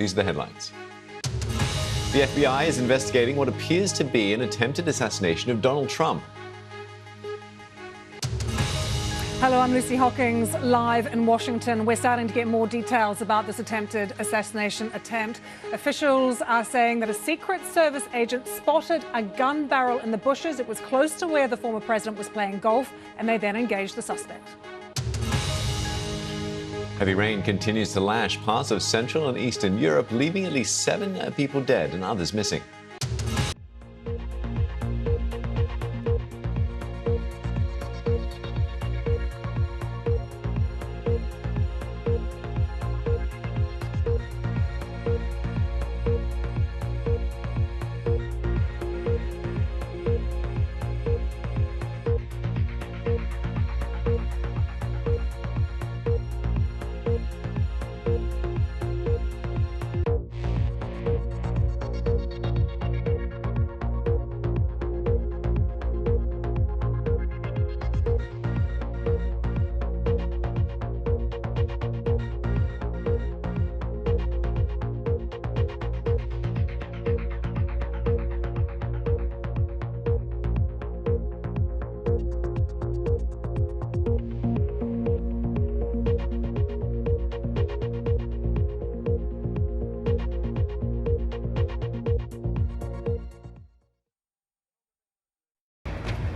These are the headlines. The FBI is investigating what appears to be an attempted assassination of Donald Trump. Hello, I'm Lucy Hockings, live in Washington. We're starting to get more details about this attempted assassination attempt. Officials are saying that a Secret Service agent spotted a gun barrel in the bushes. It was close to where the former president was playing golf, and they then engaged the suspect. Heavy rain continues to lash parts of Central and Eastern Europe, leaving at least 7 people dead and others missing.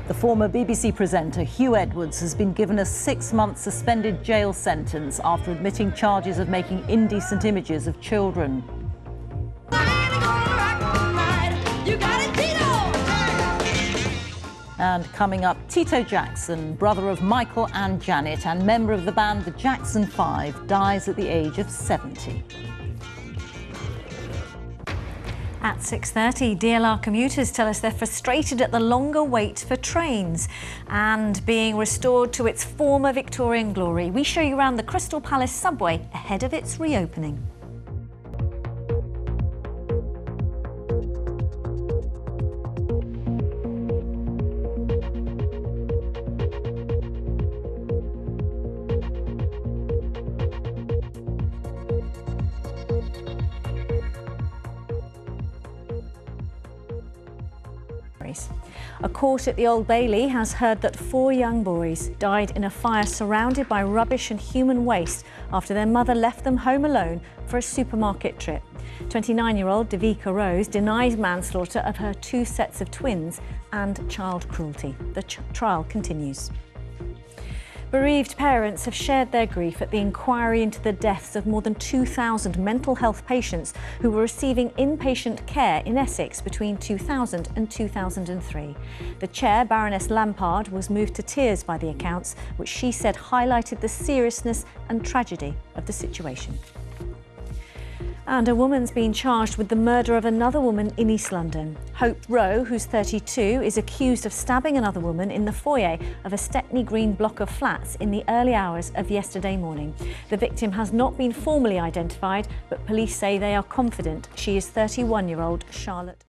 The former BBC presenter Hugh Edwards has been given a 6-month suspended jail sentence after admitting charges of making indecent images of children. And coming up, Tito Jackson, brother of Michael and Janet and member of the band The Jackson 5, dies at the age of 70. At 6:30, DLR commuters tell us they're frustrated at the longer wait for trains and being restored to its former Victorian glory. We show you around the Crystal Palace subway ahead of its reopening. A court at the Old Bailey has heard that 4 young boys died in a fire surrounded by rubbish and human waste after their mother left them home alone for a supermarket trip. 29-year-old Devika Rose denies manslaughter of her 2 sets of twins and child cruelty. The trial continues. Bereaved parents have shared their grief at the inquiry into the deaths of more than 2,000 mental health patients who were receiving inpatient care in Essex between 2000 and 2003. The chair, Baroness Lampard, was moved to tears by the accounts, which she said highlighted the seriousness and tragedy of the situation. And a woman's been charged with the murder of another woman in East London. Hope Rowe, who's 32, is accused of stabbing another woman in the foyer of a Stepney Green block of flats in the early hours of yesterday morning. The victim has not been formally identified, but police say they are confident she is 31-year-old Charlotte